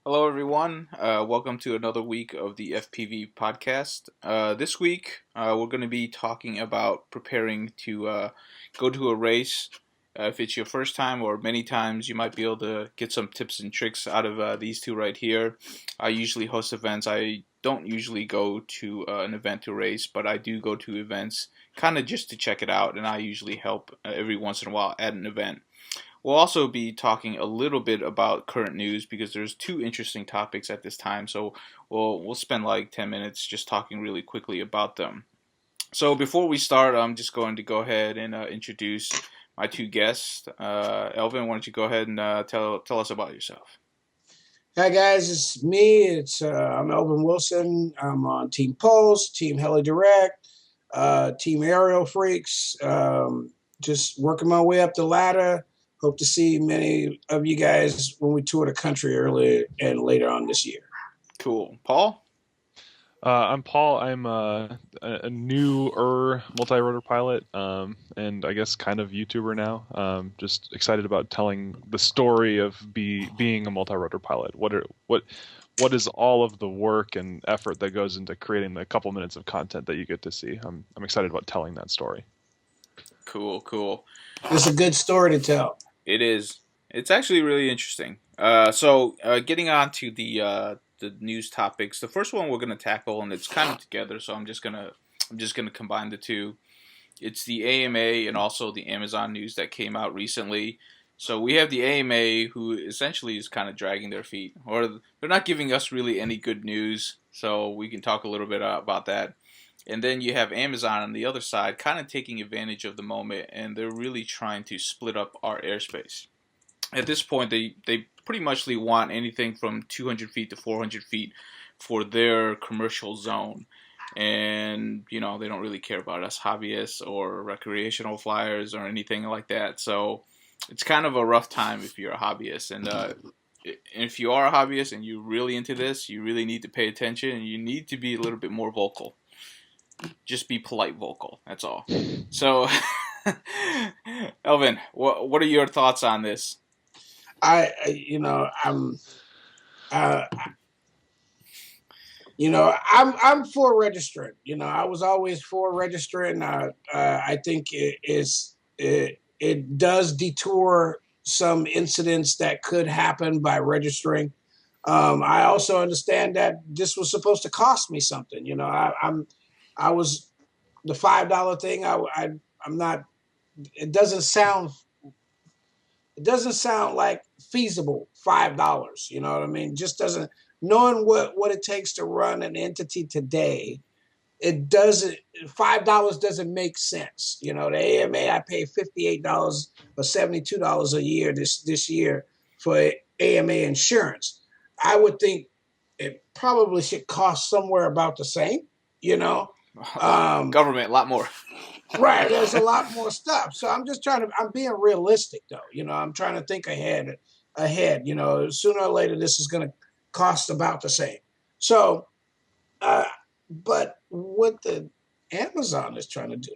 Hello, everyone. Welcome to another week of the FPV podcast. This week, we're going to be talking about preparing to go to a race. If it's your first time or many times, you might be able to get some tips and tricks out of these two right here. I usually host events. I don't usually go to an event to race, but I do go to events kind of just to check it out, and I usually help every once in a while at an event. We'll also be talking a little bit about current news because there's two interesting topics at this time. So we'll spend like 10 minutes just talking really quickly about them. So before we start, I'm just going to go ahead and introduce my two guests. Elvin, why don't you go ahead and tell us about yourself? Hi guys, it's me. I'm Elvan Wilson. I'm on Team Pulse, Team Heli Direct, Team Aerial Freaks. Just working my way up the ladder. Hope to see many of you guys when we tour the country early and later on this year. Cool. Paul? I'm Paul. I'm a newer multi-rotor pilot, and I guess kind of YouTuber now. Just excited about telling the story of being a multi-rotor pilot. What is all of the work and effort that goes into creating the couple minutes of content that you get to see? I'm excited about telling that story. Cool. It's a good story to tell. It is. It's actually really interesting. Getting on to the news topics. The first one we're gonna tackle, and it's kind of together, so I'm just gonna combine the two. It's the AMA and also the Amazon news that came out recently. So we have the AMA, who essentially is kind of dragging their feet, or they're not giving us really any good news. So we can talk a little bit about that. And then you have Amazon on the other side, kind of taking advantage of the moment, and they're really trying to split up our airspace. At this point, they pretty much want anything from 200 feet to 400 feet for their commercial zone. And, you know, they don't really care about us hobbyists or recreational flyers or anything like that. So it's kind of a rough time if you're a hobbyist. And if you are a hobbyist and you're really into this, you really need to pay attention and you need to be a little bit more vocal. Just be polite vocal. That's all. So, Elvin, what are your thoughts on this? I'm, I'm for registering. I was always for registering. I think it does detour some incidents that could happen by registering. I also understand that this was supposed to cost me something. I was the $5 thing. I'm not. It doesn't sound like feasible. $5. You know what I mean? Just doesn't. Knowing what it takes to run an entity today, it doesn't. $5 doesn't make sense. The AMA, I pay $58 or $72 a year this year for AMA insurance. I would think it probably should cost somewhere about the same. Government, a lot more. Right, there's a lot more stuff. So I'm being realistic though. I'm trying to think ahead. Sooner or later this is going to cost about the same. So, but what the Amazon is trying to do,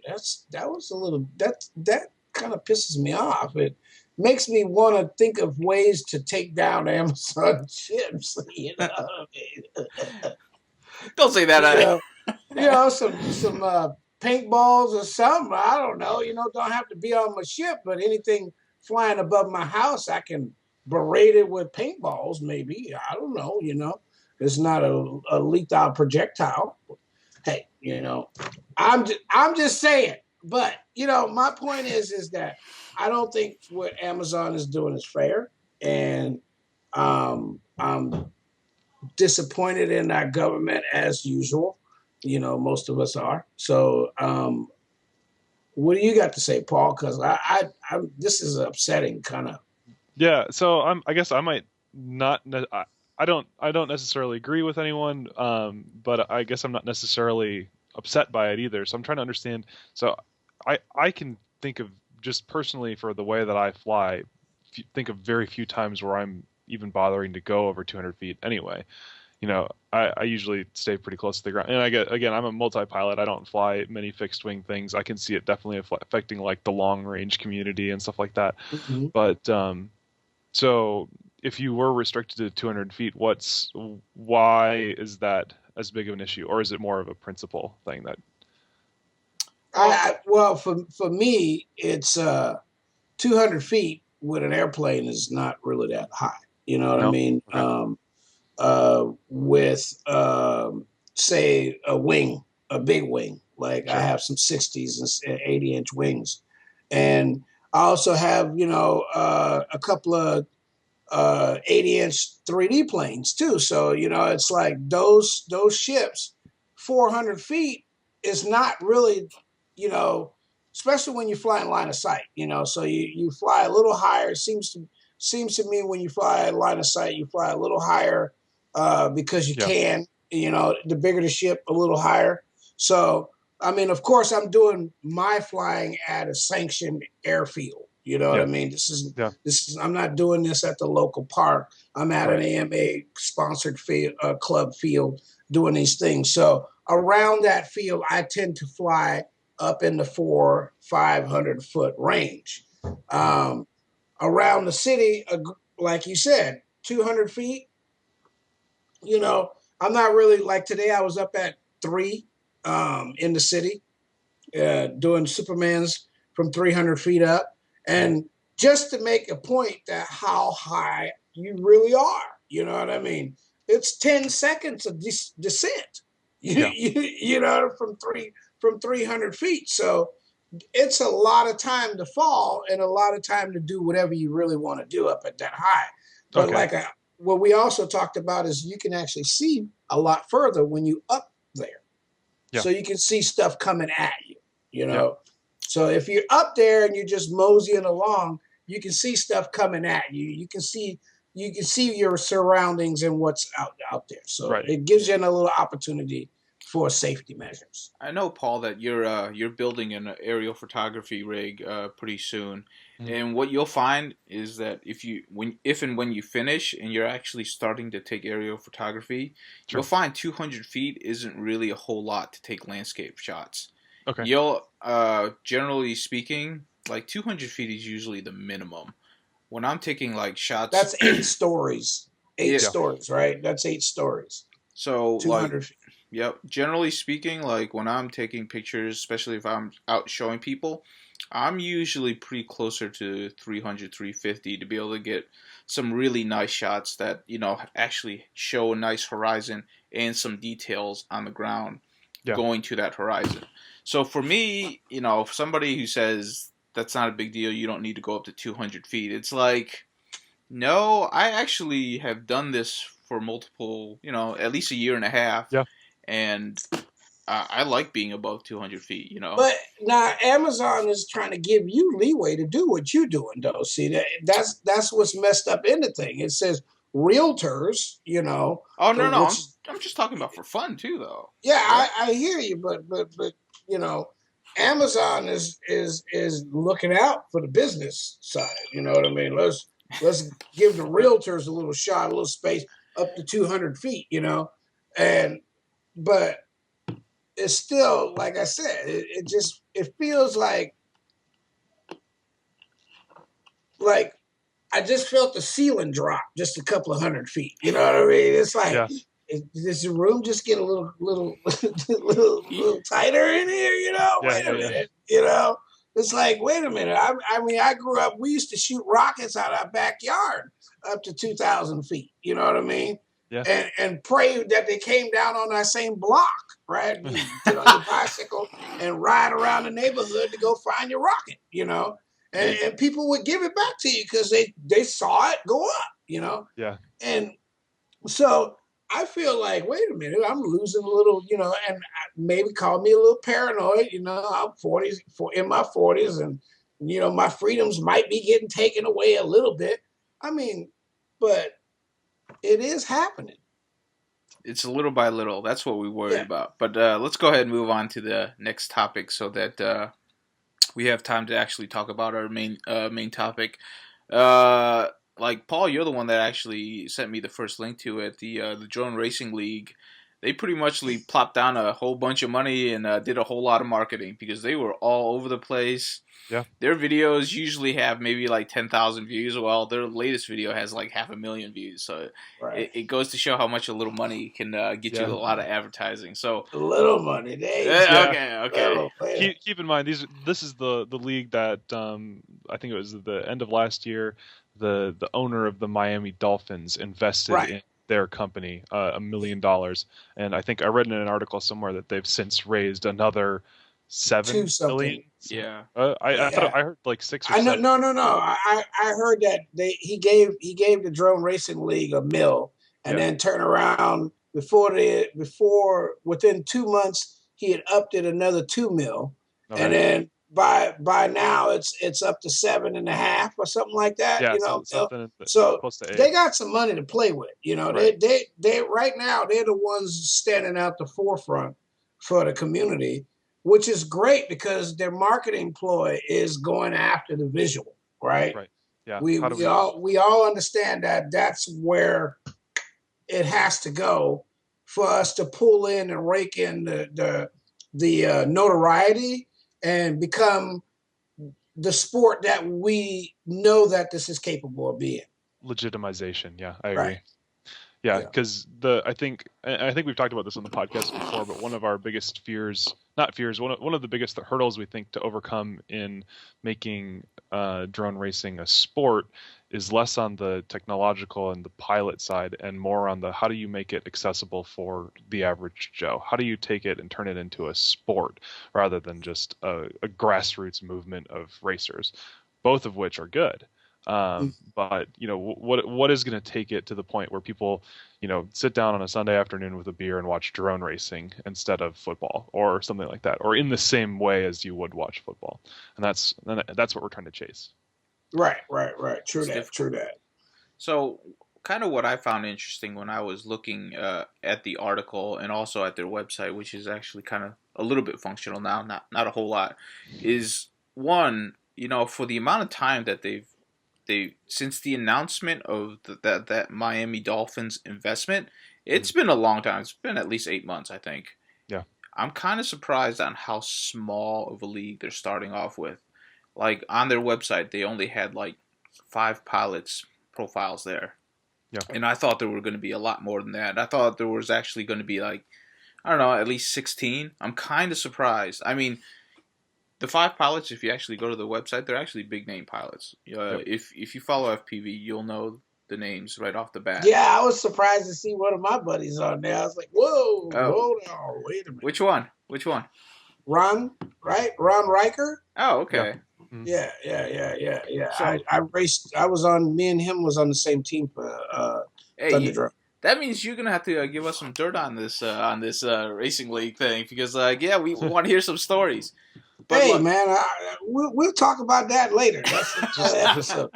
that kind of pisses me off. It makes me want to think of ways to take down Amazon chips. Don't say that. Some paintballs or something. I don't know. Don't have to be on my ship, but anything flying above my house, I can berate it with paintballs. Maybe, I don't know. It's not a lethal projectile. Hey, I'm just saying. But my point is that I don't think what Amazon is doing is fair, and I'm disappointed in our government as usual. Most of us are. So, what do you got to say, Paul? Because this is upsetting, kind of. Yeah. So I guess I might not. I don't necessarily agree with anyone, but I guess I'm not necessarily upset by it either. So I'm trying to understand. So I can think of just personally for the way that I fly, think of very few times where I'm even bothering to go over 200 feet anyway. I usually stay pretty close to the ground. And again, I'm a multi-pilot. I don't fly many fixed wing things. I can see it definitely affecting like the long range community and stuff like that. Mm-hmm. But so if you were restricted to 200 feet, why is that as big of an issue, or is it more of a principle thing that? Well, for me, it's 200 feet with an airplane is not really that high. You know what I No. mean? Okay. With say a big wing, like I Sure. have some 60s and 80-inch wings, and I also have a couple of 80-inch 3D planes too. So it's like those ships, 400 feet is not really, you know, especially when you fly in line of sight. So you fly a little higher. It seems to me when you fly in line of sight, you fly a little higher because you Yeah. can. The bigger the ship, a little higher. So I mean, of course, I'm doing my flying at a sanctioned airfield. You know what I Yeah. mean? Yeah. I'm not doing this at the local park. I'm at an Right. AMA sponsored club field doing these things. So around that field, I tend to fly up in the 500 foot range. Um, Around the city, like you said, 200 feet. I'm not really like today. I was up at 3 in the city doing Supermans from 300 feet up. And just to make a point that how high you really are, you know what I mean? It's 10 seconds of descent, Yeah. from 300 feet. So it's a lot of time to fall and a lot of time to do whatever you really want to do up at that high. But Okay. what we also talked about is you can actually see a lot further when you up there. Yeah. So you can see stuff coming at you, you Yeah. know. So if you're up there and you're just moseying along, you can see stuff coming at you. You can see your surroundings and what's out there. So Right. it gives you a little opportunity for safety measures. I know, Paul, that you're building an aerial photography rig pretty soon, Mhm. and what you'll find is that if and when you finish and you're actually starting to take aerial photography, Sure. you'll find 200 feet isn't really a whole lot to take landscape shots. Okay. You'll generally speaking, like 200 feet is usually the minimum. When I'm taking like shots, That's 8 stories. Eight yeah. Yeah. stories, right? That's 8 stories. So like 200 feet. Yep. Generally speaking, like when I'm taking pictures, especially if I'm out showing people, I'm usually pretty closer to 300, 350 to be able to get some really nice shots that, actually show a nice horizon and some details on the ground Yeah. going to that horizon. So for me, somebody who says that's not a big deal, you don't need to go up to 200 feet, it's like, no, I actually have done this for multiple, at least a year and a half, Yeah. and I like being above 200 feet. But now Amazon is trying to give you leeway to do what you're doing, though. See that's what's messed up in the thing. It says realtors, Oh, no, no, which I'm just talking about for fun too, though. yeah, Right? I hear you, but you know, Amazon is looking out for the business side. You know what I mean? Let's give the realtors a little shot, a little space up to 200 feet. And but it's still like I said, it feels like I just felt the ceiling drop just a couple of 100 feet. You know what I mean? It's like, Yeah. does the room just get a little tighter in here? Yeah. Wait a Yeah. Yeah. minute. It's like, wait a minute. I mean, I grew up. We used to shoot rockets out of our backyard up to 2,000 feet. You know what I mean? Yeah. And pray that they came down on that same block, right? You get on your bicycle and ride around the neighborhood to go find your rocket. And people would give it back to you because they saw it go up. Yeah. And so I feel like, wait a minute, I'm losing a little, and maybe call me a little paranoid. I'm in my 40s, and my freedoms might be getting taken away a little bit. I mean, but it is happening. It's a little by little. That's what we worried Yeah. about. But let's go ahead and move on to the next topic so that we have time to actually talk about our main topic. Like Paul, you're the one that actually sent me the first link to it. The Drone Racing League they pretty much plopped down a whole bunch of money and did a whole lot of marketing because they were all over the place. Yeah. Their videos usually have maybe like 10,000 views. Well, their latest video has like 500,000 views. So it goes to show how much a little money can get you a lot of advertising. So a little money. Okay. Keep in mind this is the league that I think it was the end of last year. The owner of the Miami Dolphins invested in their company $1 million, and I think I read in an article somewhere that they've since raised another $7 million. Yeah. I thought I heard like 6 or 7. No. I heard that he gave the Drone Racing League $1 million, and then turn around within 2 months he had upped it another $2 million, and then by now it's up to 7.5 or something like that. Yeah, so close to 8. They got some money to play with. They right now they're the ones standing out the forefront for the community, which is great because their marketing ploy is going after the visual, right? Right. Yeah. We all understand that that's where it has to go for us to pull in and rake in the notoriety and become the sport that we know that this is capable of being. Legitimization. Yeah, I agree. Yeah, because I think we've talked about this on the podcast before, but one of our biggest one of the biggest hurdles we think to overcome in making drone racing a sport is less on the technological and the pilot side and more on the how do you make it accessible for the average Joe? How do you take it and turn it into a sport rather than just a grassroots movement of racers, both of which are good. But what is going to take it to the point where people, sit down on a Sunday afternoon with a beer and watch drone racing instead of football or something like that, or in the same way as you would watch football, and that's what we're trying to chase. Right. True that. So, kind of what I found interesting when I was looking at the article and also at their website, which is actually kind of a little bit functional now, not a whole lot, is one, for the amount of time that they since the announcement of that Miami Dolphins investment, it's been a long time. It's been at least 8 months, I think. Yeah. I'm kind of surprised on how small of a league they're starting off with. Like on their website, they only had like 5 pilots profiles there. Yeah. And I thought there were going to be a lot more than that. I thought there was actually going to be like, I don't know, at least 16. I'm kind of surprised. I mean, the 5 pilots, if you actually go to the website, they're actually big name pilots. If you follow FPV, you'll know the names right off the bat. Yeah, I was surprised to see one of my buddies on there. I was like, whoa, hold on, wait a minute. Which one? Ron, right? Ron Riker? Oh, okay. Yeah. So, I raced. Me and him was on the same team for Thunderdrone. That means you're gonna have to give us some dirt on this racing league thing because we want to hear some stories. But hey, man, we'll talk about that later. That's another episode.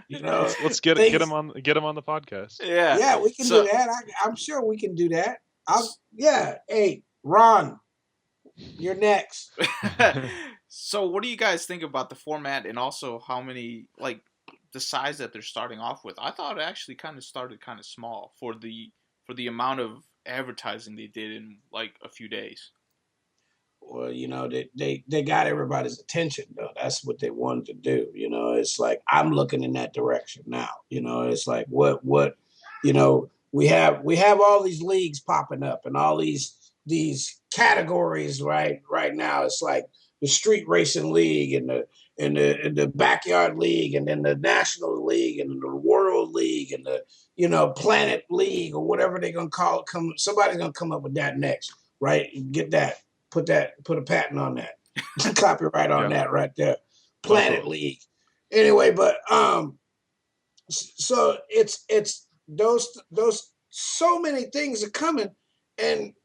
Let's get him on the podcast. Yeah, we can do that. I'm sure we can do that. Hey, Ron, you're next. So, what do you guys think about the format and also how many the size that they're starting off with? I thought it actually kind of started kind of small for the amount of advertising they did in like a few days. Well, they got everybody's attention though. That's what they wanted to do. It's like I'm looking in that direction now. It's like what we have all these leagues popping up and all these categories right now. It's like the street racing league and the backyard league and then the national league and the world league and the planet league or whatever they're gonna call it. Somebody's gonna come up with that next, right? Get that. Put a patent on that, copyright on that right there. Planet League. Anyway, but so it's those so many things are coming, and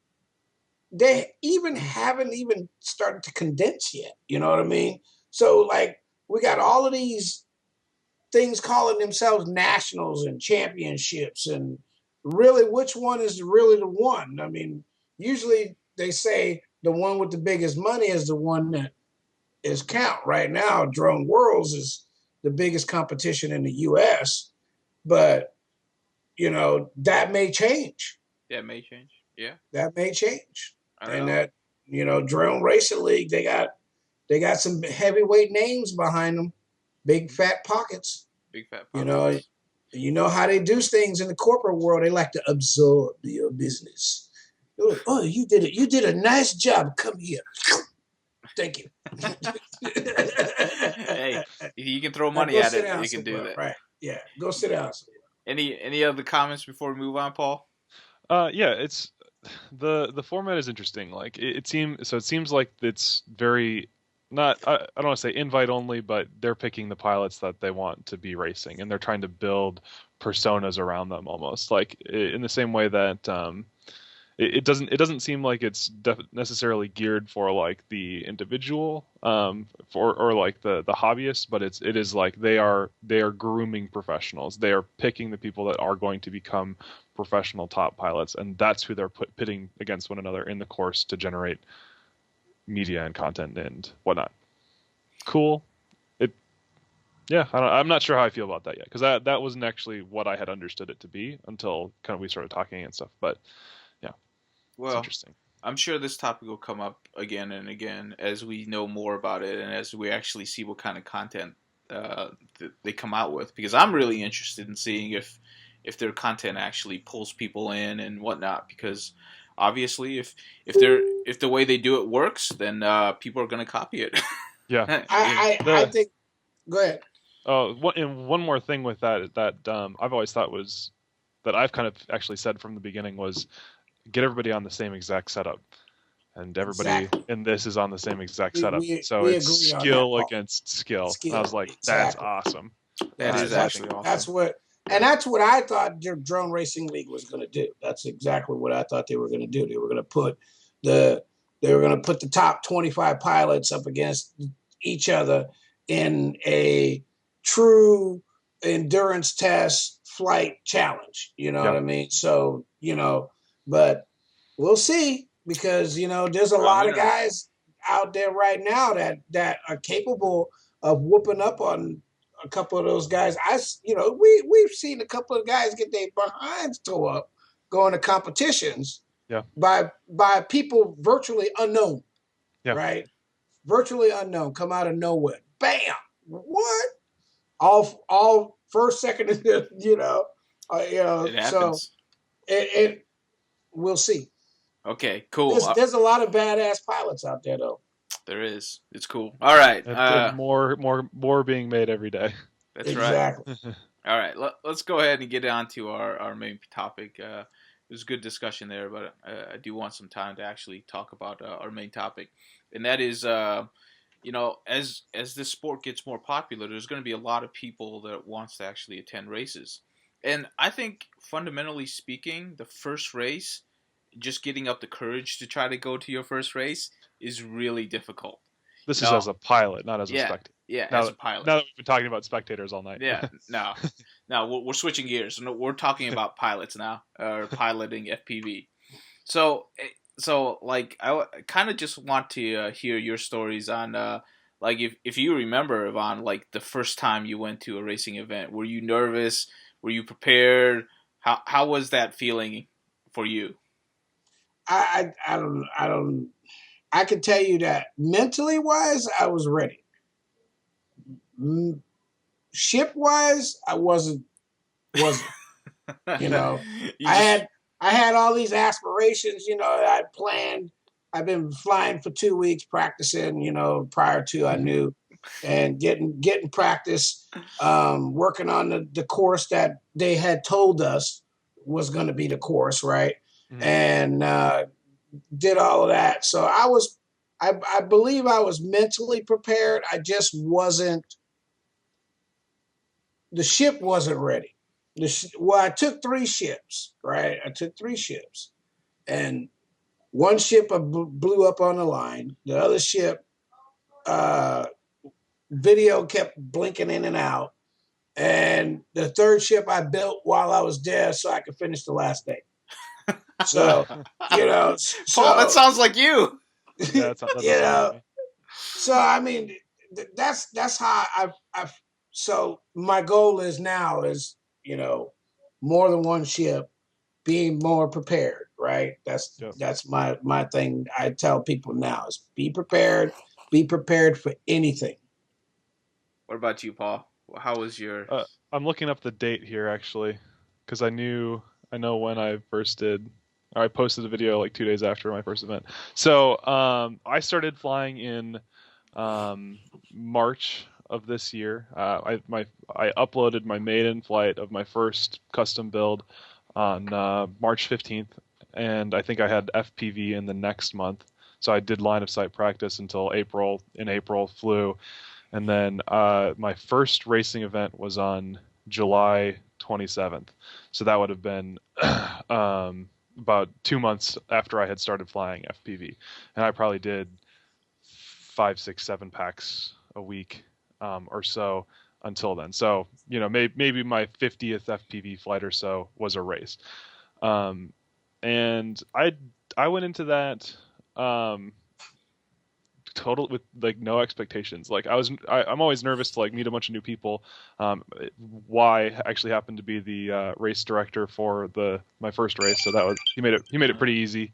they haven't even started to condense yet. You know what I mean? So like we got all of these things calling themselves nationals and championships, and really, which one is really the one? I mean, usually they say the one with the biggest money is the one that is count. Right now, Drone Worlds is the biggest competition in the U.S., but, that may change. Yeah, it may change. Yeah, that may change. I don't And know. that, Drone Racing League, they got some heavyweight names behind them, big fat pockets. Big fat You know, pockets. you know how they do things in the corporate world. They like to absorb your business. They're like, oh, you did it. You did a nice job. Come here. Thank you. Hey, if you can throw Now money go at sit it, down you can do somewhere. that. Right. Yeah. Go sit down somewhere. Any other comments before we move on, Paul? Yeah, it's the format is interesting. Like it seems like it's very not I don't want to say invite only, but they're picking the pilots that they want to be racing, and they're trying to build personas around them almost like in the same way that it doesn't seem like it's necessarily geared for like the individual for or like the hobbyist, but it is like they are grooming professionals. They are picking the people that are going to become professional top pilots, and that's who they're pitting against one another in the course to generate media and content and whatnot. Cool. It yeah, I'm not sure how I feel about that yet, because that wasn't actually what I had understood it to be until kind of we started talking and stuff. But yeah, it's Well, interesting. I'm sure this topic will come up again and again as we know more about it and as we actually see what kind of content they come out with. Because I'm really interested in seeing if their content actually pulls people in and whatnot. Because obviously, if the way they do it works, then people are going to copy it. Yeah. I The think. Go ahead. and one more thing with that I've always thought was that I've kind of actually said from the beginning was get everybody on the same exact setup, and everybody Exactly. in this is on the same exact We setup. we So we it's agree on that, skill Paul. against skill. And I was Skill. like, that's Exactly. awesome. That is I That's think actually awesome. that's what yeah, that's what I thought your Drone Racing League was going to do. That's exactly what I thought they were going to do. They were going to put the the top 25 pilots up against each other in a true endurance test flight challenge. You know yeah, what I mean? So, but we'll see, because there's a Probably lot of not. guys out there right now that are capable of whooping up on a couple of those guys. We've seen a couple of guys get their behinds tore up going to competitions yeah, by people virtually unknown, yeah. right? Virtually unknown, come out of nowhere. Bam! What? All first, second, It So happens. it we'll see. Okay, cool. There's a lot of badass pilots out there though. There is. It's cool. All right. And more being made every day. That's right. Exactly. All right. Let's go ahead and get on to our main topic. It was a good discussion there, but I do want some time to actually talk about our main topic, and that is, as this sport gets more popular, there's going to be a lot of people that wants to actually attend races, and I think fundamentally speaking, the first race, just getting up the courage to try to go to your first race is really difficult. This is No, as a pilot, not as a yeah, spectator. yeah, Now as a that pilot. now that we've been talking about spectators all night. Yeah, no, no, we're switching gears. No, we're talking about pilots now, or piloting FPV. So, like, I kind of just want to hear your stories on, like, if you remember, Yvonne, like the first time you went to a racing event, were you nervous? Were you prepared? How was that feeling for you? I don't. I can tell you that mentally wise, I was ready. Ship wise, I wasn't. You know, You I just had I had all these aspirations. I planned. I've been flying for 2 weeks practicing. Prior to I knew, and getting practice, working on the course that they had told us was going to be the course, right? Mhm. And did all of that. So I believe I was mentally prepared. I just wasn't. The ship wasn't ready. Well, I took 3 ships, right? I took 3 ships, and one ship blew up on the line. The other ship, uh, video kept blinking in and out, and the third ship I built while I was there so I could finish the last day. So, Paul, that so sounds like you. Yeah, that you does sound like know, me. so I mean, that's how I. So my goal is now is more than one ship, being more prepared, right? Yep. That's my thing. I tell people now is be prepared. Be prepared for anything. What about you, Paul? How was your? I'm looking up the date here actually, because I know when I first did. Or I posted a video like 2 days after my first event. So I started flying in March of this year. I uploaded my maiden flight of my first custom build on March 15th, and I think I had FPV in the next month. So I did line of sight practice until April. In April, flew, and then my first racing event was on July 27th. So that would have been about 2 months after I had started flying FPV, and I probably did 5, 6, 7 packs a week or so until then. So maybe my 50th FPV flight or so was a race, and I went into that total with like no expectations. Like I'm always nervous to like meet a bunch of new people. Wai actually happened to be the race director for my first race, so that was he made it pretty easy.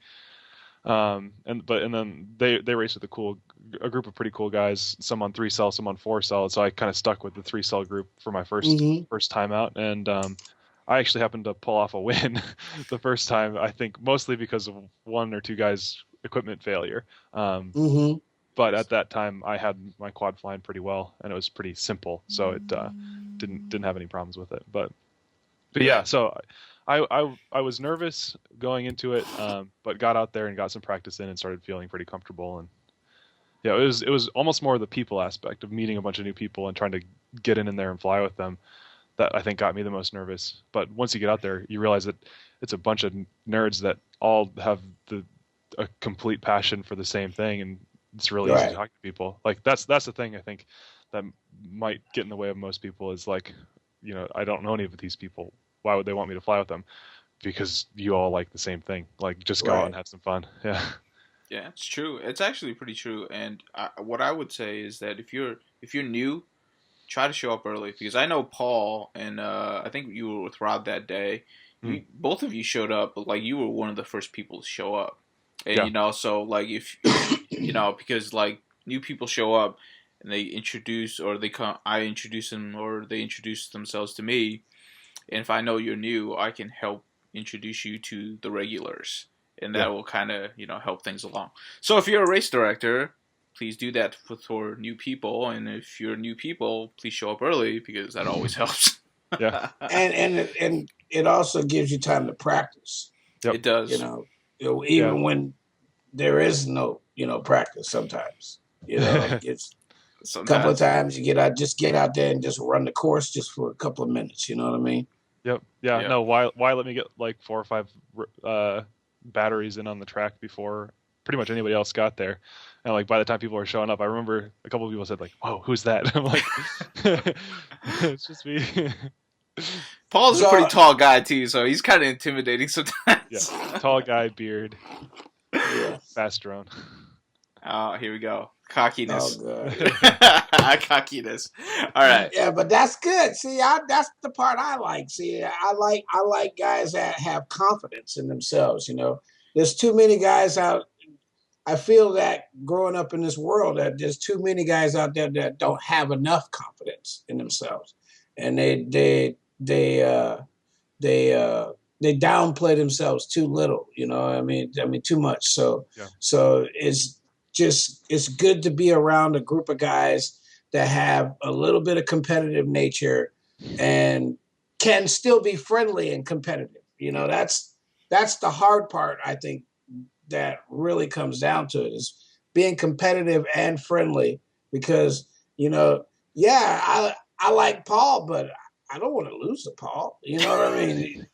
And then they raced with a group of pretty cool guys, some on 3-cell, some on 4-cell. So I kind of stuck with the 3-cell group for my first time out, and I actually happened to pull off a win the first time. I think mostly because of one or two guys' equipment failure. But at that time, I had my quad flying pretty well, and it was pretty simple, so it didn't have any problems with it. But yeah, so I was nervous going into it, but got out there and got some practice in and started feeling pretty comfortable. And yeah, it was almost more the people aspect of meeting a bunch of new people and trying to get in there and fly with them that I think got me the most nervous. But once you get out there, you realize that it's a bunch of nerds that all have a complete passion for the same thing, and it's really easy to talk to people. Like that's the thing I think that might get in the way of most people is like, I don't know any of these people. Why would they want me to fly with them? Because you all like the same thing. Like just go out and have some fun. Yeah. Yeah, it's true. It's actually pretty true. And what I would say is that if you're new, try to show up early, because I know Paul and I think you were with Rob that day. Both of you showed up, but like you were one of the first people to show up. And so like if because like new people show up and they introduce, or I introduce them, or they introduce themselves to me, and if I know you're new, I can help introduce you to the regulars, and that will kind of help things along. So if you're a race director, please do that for new people, and if you're new people, please show up early, because that always helps. Yeah. and it also gives you time to practice. Yep. It does. Even when there is no practice, sometimes it's a couple of times you get out there and just run the course just for a couple of minutes. You know what I mean? Yep. Yeah. No. Why let me get like 4 or 5 batteries in on the track before pretty much anybody else got there, and like by the time people were showing up, I remember a couple of people said like, "Whoa, who's that?" I'm like, "It's just me." Paul's a pretty tall guy too, so he's kind of intimidating sometimes. Yeah, tall guy, beard, fast drone. Oh, here we go. Cockiness. Oh, God. Cockiness. All right. Yeah, but that's good. See, that's the part I like. See, I like guys that have confidence in themselves. There's too many guys out. I feel that growing up in this world, that there's too many guys out there that don't have enough confidence in themselves, and they downplay themselves too little. I mean too much. So it's good to be around a group of guys that have a little bit of competitive nature and can still be friendly and competitive. That's the hard part, I think, that really comes down to it, is being competitive and friendly, because I like Paul, but I don't want to lose to Paul. You know what I mean?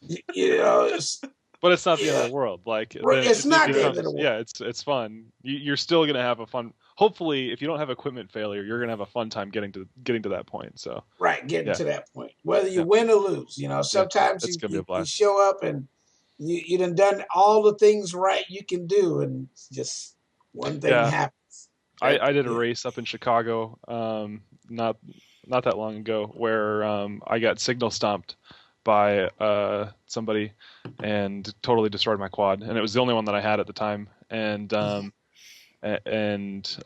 But it's not the end of the world. Like it's not the end of the world. Yeah, it's fun. You're still gonna have a fun. Hopefully, if you don't have equipment failure, you're gonna have a fun time getting to that point. So getting to that point, whether you win or lose. Sometimes you show up and you done all the things right you can do, and just one thing happens. I did a race up in Chicago, not that long ago, where I got signal stomped by somebody and totally destroyed my quad, and it was the only one that I had at the time. And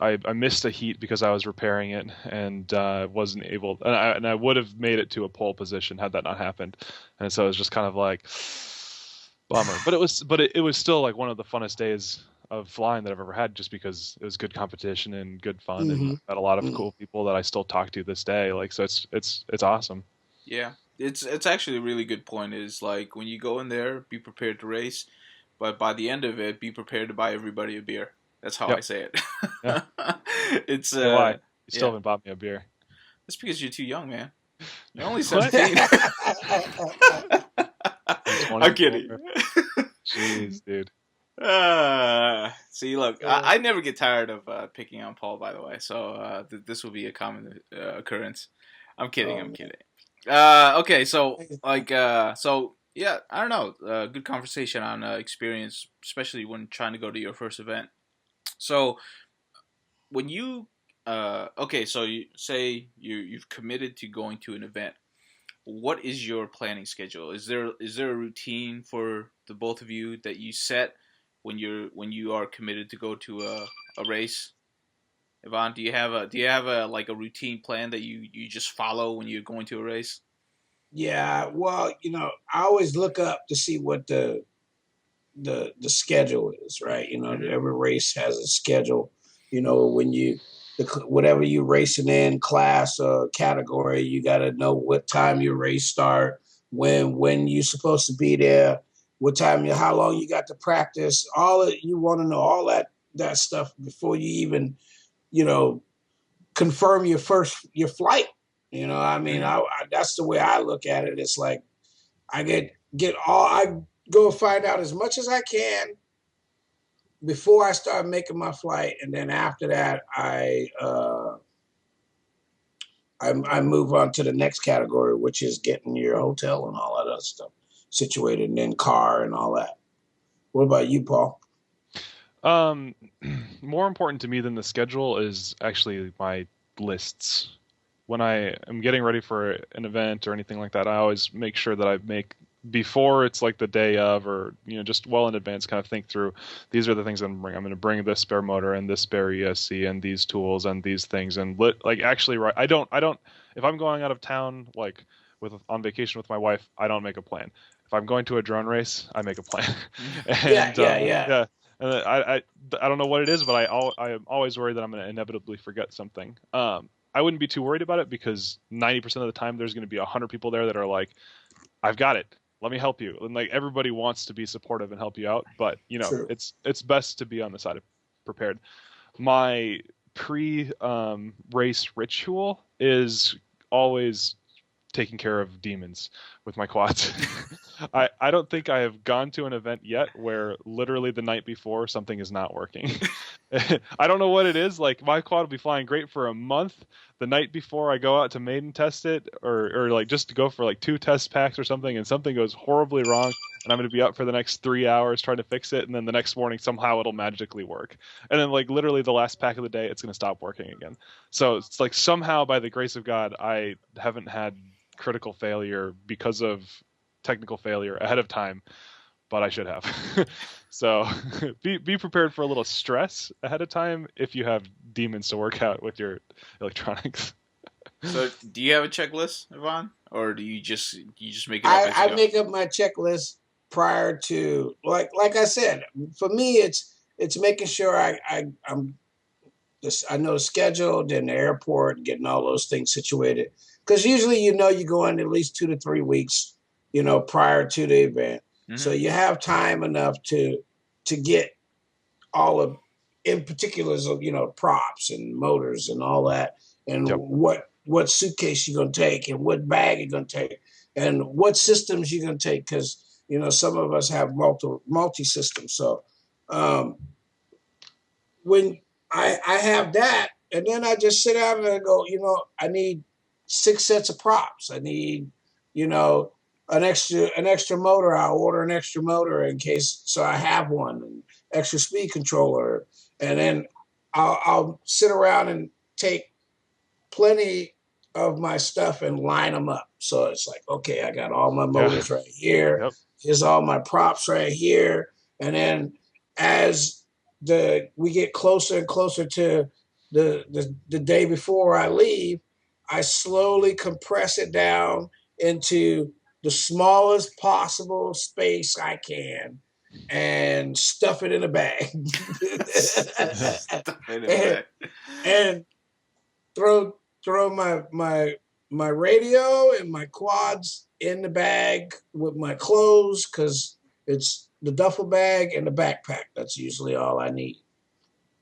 I missed a heat because I was repairing it and wasn't able, and I would have made it to a pole position had that not happened. And so it was just kind of like bummer, but it was still like one of the funnest days of flying that I've ever had, just because it was good competition and good fun, and met a lot of cool people that I still talk to this day. Like, so it's awesome. Yeah, it's actually a really good point. Is like when you go in there, be prepared to race, but by the end of it, be prepared to buy everybody a beer. That's how I say it. Yeah. It's Why? You still yeah. haven't bought me a beer. That's because you're too young, man. You're only 17. I'm kidding. Jeez, dude. See, look, I never get tired of picking on Paul, by the way, so this will be a common occurrence. I'm kidding. I'm kidding. Okay, so so yeah, I don't know. Good conversation on experience, especially when trying to go to your first event. So when you okay, so you say you've committed to going to an event. What is your planning schedule? Is there a routine for the both of you that you set when you are committed to go to a race? Yvonne, do you have a like a routine plan that you just follow when you're going to a race? Yeah, well, I always look up to see what the schedule is, right? Every race has a schedule. When whatever you racing in class or category, you got to know what time your race start, when you're supposed to be there, what time how long you got to practice. You want to know all that stuff before you even confirm your flight. I mean, that's the way I look at it. It's like I I go find out as much as I can before I start making my flight, and then after that, I move on to the next category, which is getting your hotel and all that other stuff situated, and then car and all that. What about you, Paul? More important to me than the schedule is actually my lists. When I am getting ready for an event or anything like that, I always make sure that I make, before it's like the day of, or just well in advance, kind of think through, these are the things I'm going to bring this spare motor and this spare ESC and these tools and these things, and like actually I don't if I'm going out of town, like on vacation with my wife, I don't make a plan. If I'm going to a drone race, I make a plan. And yeah. And I don't know what it is, but I am always worried that I'm going to inevitably forget something. I wouldn't be too worried about it, because 90% of the time there's going to be 100 people there that are like, I've got it, let me help you. And like, everybody wants to be supportive and help you out, but True. it's best to be on the side of prepared. My race ritual is always taking care of demons with my quads. I don't think I have gone to an event yet where literally the night before something is not working. I don't know what it is. Like, my quad will be flying great for a month. The night before I go out to maiden test it, or like just to go for like 2 test packs or something, and something goes horribly wrong, and I'm going to be up for the next 3 hours trying to fix it, and then the next morning somehow it'll magically work. And then like literally the last pack of the day, it's going to stop working again. So it's like, somehow by the grace of God, I haven't had critical failure because of technical failure ahead of time, but I should have. So be prepared for a little stress ahead of time if you have demons to work out with your electronics. So, do you have a checklist, Yvonne, or do you just make it up as you I go? make up my checklist prior to, like I said, for me it's making sure I know the schedule, then the airport, getting all those things situated. Because usually, you go in at least 2 to 3 weeks, prior to the event. Mm-hmm. So you have time enough to get all of, in particulars of, props and motors and all that, and Yep. what suitcase you're going to take, and what bag you're going to take, and what systems you're going to take. Because, some of us have multi-systems. So when I have that, and then I just sit down and I go, I need 6 sets of props. I need, an extra motor. I'll order an extra motor in case, so I have one, and extra speed controller, and then I'll sit around and take plenty of my stuff and line them up. So it's like, okay, I got all my Yeah. motors right here. Yep. Here's all my props right here. And then as we get closer and closer to the day before I leave, I slowly compress it down into the smallest possible space I can and stuff it in a bag. Stuff it in a bag. And throw my radio and my quads in the bag with my clothes, because it's the duffel bag and the backpack. That's usually all I need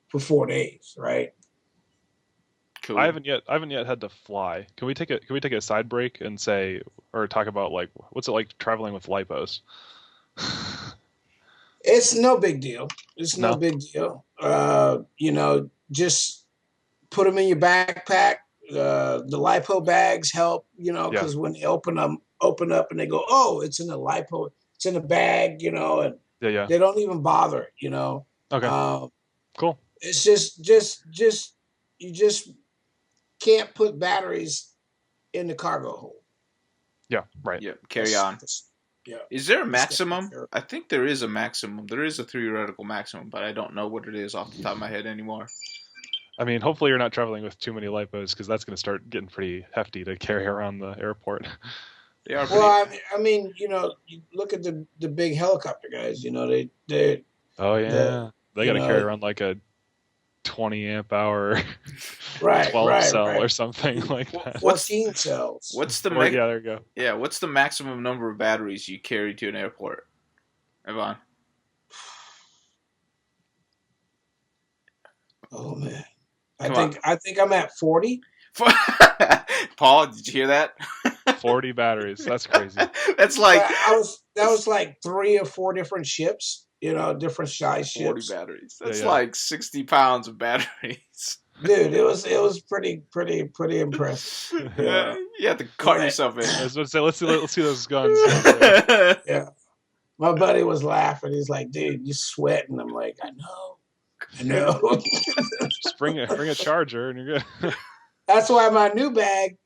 for 4 days, right? Cool. I haven't yet had to fly. Can we take a side break and say, or talk about like what's it like traveling with lipos? It's no big deal. It's no No? big deal. Just put them in your backpack. The lipo bags help, because when they open up and they go, oh, it's in the lipo, it's in the bag, and Yeah. they don't even bother, Okay. Cool. It's just you just can't put batteries in the cargo hold. Yeah. Right. Yeah. Carry on. Yeah. Is there a maximum? I think there is a maximum. There is a theoretical maximum, but I don't know what it is off the top of my head anymore. I mean, hopefully you're not traveling with too many lipos, because that's going to start getting pretty hefty to carry around the airport. They are pretty... Well, I mean, you look at the big helicopter guys. They Oh yeah, they got to carry around like a 20 amp hour, right, 12 cell right. or something like that. 14 cells. What's the yeah? There you go. Yeah, what's the maximum number of batteries you carry to an airport, Elvan? Oh man, I think I'm at 40. Paul, did you hear that? 40 batteries. That's crazy. That's like that was like 3 or 4 different ships. Different size ships. 40 batteries. That's like 60 pounds of batteries. Dude, it was pretty impressive. Yeah. You have to cart yourself in. Let's see those guns. Yeah. My buddy was laughing. He's like, dude, you sweating. I'm like, I know. Just bring a charger and you're good. That's why my new bag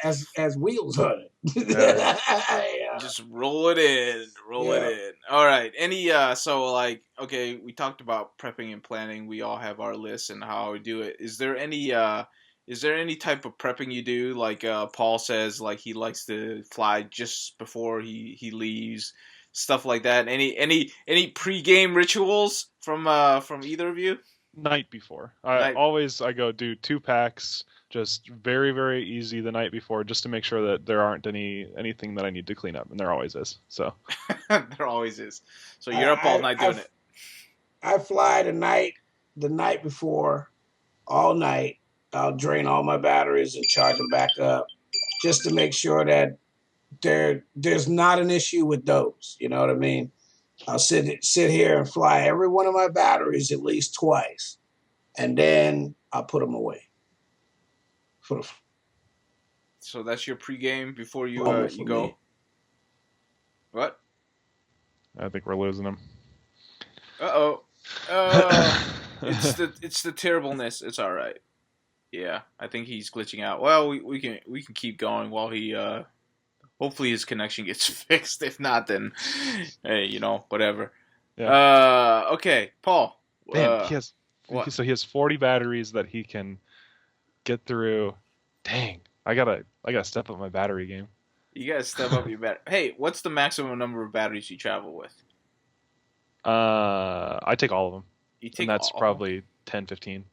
has wheels on it. Yeah. Just roll it in. All right. Okay, we talked about prepping and planning. We all have our lists and how we do it. Is there any type of prepping you do? Like Paul says, like he likes to fly just before he leaves, stuff like that. Any pre-game rituals from either of you? Night before. I go do 2 packs, just very, very easy the night before, just to make sure that there aren't anything that I need to clean up, and there always is. So there always is. So you're up all night doing it. I fly the night before, all night. I'll drain all my batteries and charge them back up, just to make sure that there's not an issue with those. You know what I mean? I'll sit here and fly every one of my batteries at least twice, and then I'll put them away. So that's your pregame before you go. Me. What? I think we're losing him. Uh-oh. It's the terribleness. It's all right. Yeah, I think he's glitching out. Well, we can keep going while he hopefully his connection gets fixed. If not, then hey, whatever. Yeah. Okay, Paul. Damn, he has 40 batteries that he can get through. Dang, I gotta step up my battery game. You gotta step up your battery. Hey, what's the maximum number of batteries you travel with? I take all of them. You take and that's all probably 10, 15.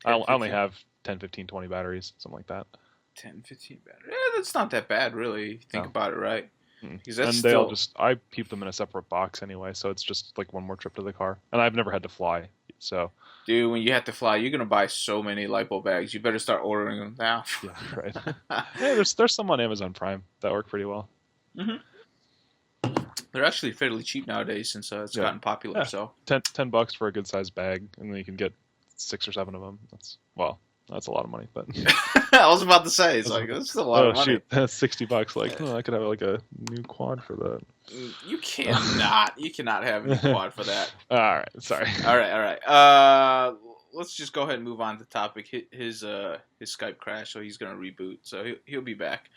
10, 15. I only have 10, 15, 20 batteries, something like that. 10, 15 batteries. Yeah, that's not that bad, really. If you think about it, right? I keep them in a separate box anyway, so it's just like one more trip to the car. And I've never had to fly, so. Dude, when you have to fly, you're gonna buy so many lipo bags. You better start ordering them now. Yeah, right. Yeah, there's some on Amazon Prime that work pretty well. Mm-hmm. They're actually fairly cheap nowadays since it's gotten popular. Yeah. So $10 for a good sized bag, and then you can get 6 or 7 of them. That's a lot of money, but I was about to say, it's like that's a lot of money. Shoot, that's $60. Like, I could have like a new quad for that. You cannot have any quad for that. All right, sorry. All right. let's just go ahead and move on to the topic. His Skype crashed, so he's gonna reboot. So he'll be back.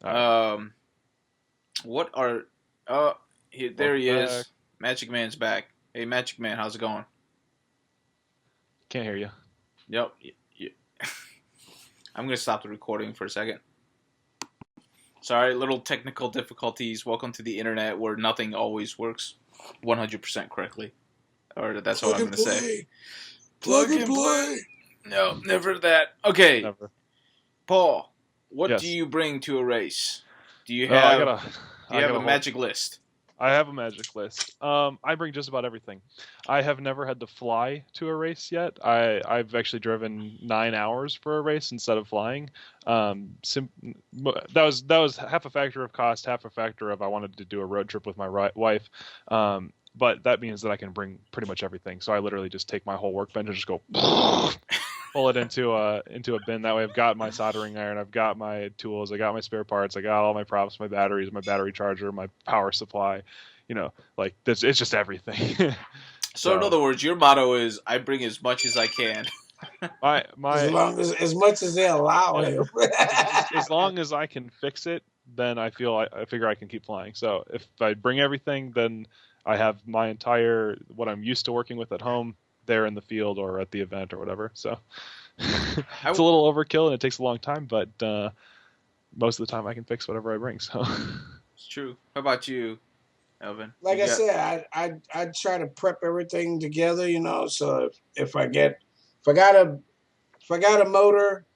Right. What are there Welcome he is. back. Magic Man's back. Hey, Magic Man, how's it going? Can't hear you. Yep. I'm gonna stop the recording for a second. Sorry, little technical difficulties. Welcome to the internet where nothing always works 100% correctly. Or that's what I'm gonna say. Plug and play. No, never that. Okay, Never. Paul, what Yes. do you bring to a race? Do you Oh, I have got a whole- magic list? I have a magic list. I bring just about everything. I have never had to fly to a race yet. I've actually driven 9 hours for a race instead of flying. That was half a factor of cost, half a factor of I wanted to do a road trip with my wife. But that means that I can bring pretty much everything. So I literally just take my whole workbench and just go pull it into a bin. That way I've got my soldering iron, I've got my tools, I got my spare parts, I got all my props, my batteries, my battery charger, my power supply. Like this, it's just everything. So in other words, your motto is I bring as much as I can. As much as they allow him. As long as I can fix it, then I figure I can keep flying. So if I bring everything, then I have my entire what I'm used to working with at home there in the field or at the event or whatever. So it's a little overkill and it takes a long time, but most of the time I can fix whatever I bring. So it's true. How about you, Elvin? Like I said, I try to prep everything together, So if I got a motor,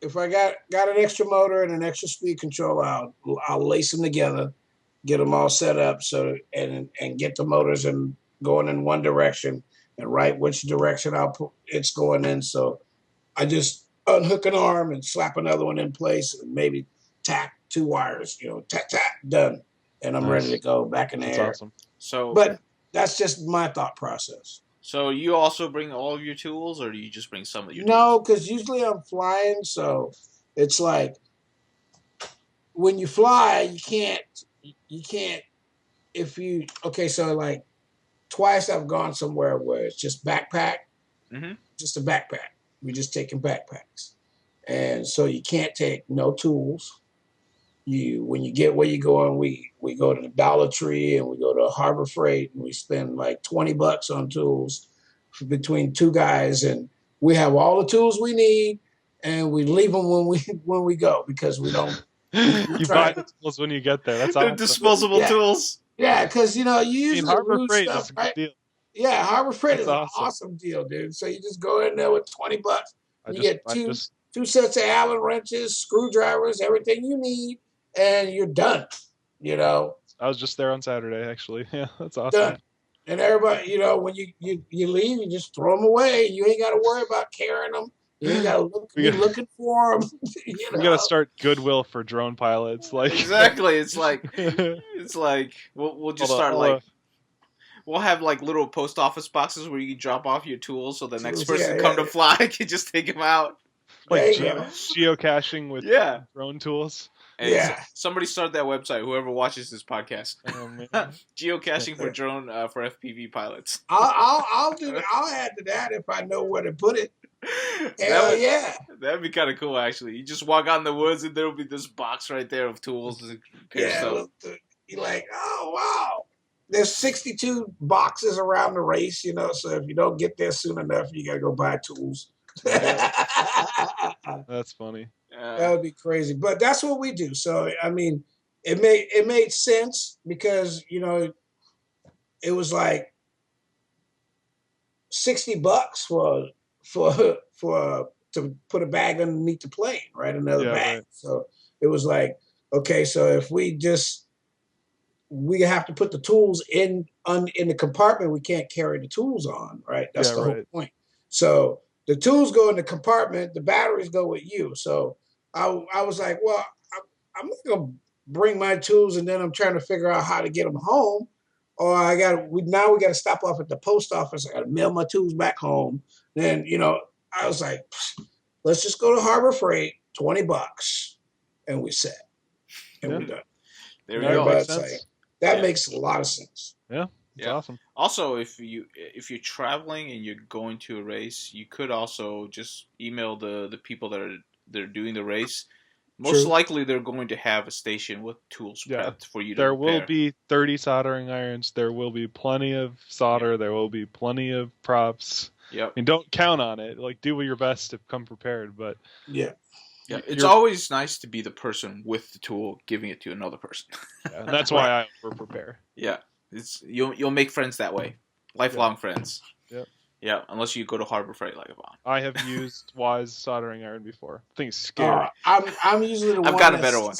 if I got an extra motor and an extra speed controller, I'll lace them together, get them all set up and get the motors going in one direction and write which direction it's going in. So I just unhook an arm and slap another one in place and maybe tack 2 wires, tack, done. And I'm ready to go back in the air. Awesome. But that's just my thought process. So you also bring all of your tools, or do you just bring some of your tools? No, because usually I'm flying, so it's like when you fly, you can't. So like twice I've gone somewhere where it's just backpack, just a backpack. We're just taking backpacks, and so you can't take no tools. When you get where you're going, we go to the Dollar Tree and we go to Harbor Freight and we spend like $20 on tools between 2 guys, and we have all the tools we need and we leave them when we go because we don't. You buy the tools when you get there. That's awesome. Disposable tools. Yeah, because you usually Harbor lose Freight stuff, is a good right? deal. Yeah, Harbor Freight is That's an awesome deal, dude. So you just go in there with $20. You get two sets of Allen wrenches, screwdrivers, everything you need, and you're done. I was just there on Saturday, actually. Yeah, that's awesome. Done. And everybody, when you leave, you just throw them away. You ain't got to worry about carrying them. You ain't got to be looking for them. We got to start Goodwill for drone pilots. Exactly. It's like we'll just start we'll have like little post office boxes where you can drop off your tools, so the next person to fly can just take them out. Like geocaching with drone tools. And somebody start that website. Whoever watches this podcast, geocaching for drone for FPV pilots. I'll add to that if I know where to put it. That'd be kind of cool. Actually, you just walk out in the woods and there'll be this box right there of tools. You're like, oh wow. There's 62 boxes around the race, so if you don't get there soon enough, you gotta go buy tools. That's funny. That would be crazy, but that's what we do. So I mean, it made sense because it was like $60 for to put a bag underneath the plane, right? Another bag. Right. So it was like, okay, so if we have to put the tools in the compartment, we can't carry the tools on, right? That's the whole point. So the tools go in the compartment, the batteries go with you. So I was like, well, I'm not gonna bring my tools and then I'm trying to figure out how to get them home. Or we got to stop off at the post office. I got to mail my tools back home. Then, I was like, let's just go to Harbor Freight, $20, and we set. And we're done. There we go. That makes a lot of sense. Yeah. It's Yeah. awesome. Also, if you're traveling and you're going to a race, you could also just email the people that are doing the race. Most True. likely, they're going to have a station with tools Yeah. prepped for you to There will repair. be 30 soldering irons. There will be plenty of Yeah. solder. There will be plenty of props. I Yep. mean, don't count on it. Like, do your best to come prepared, but Yeah. Yeah. It's you're always nice to be the person with the tool giving it to another person. yeah, and that's Right. why I over prepare. Yeah. You'll make friends that way, lifelong friends. Yep. Yeah, unless you go to Harbor Freight like Yvonne. I have used Wise soldering iron before. The thing's scary. I'm usually the I've one got a better one.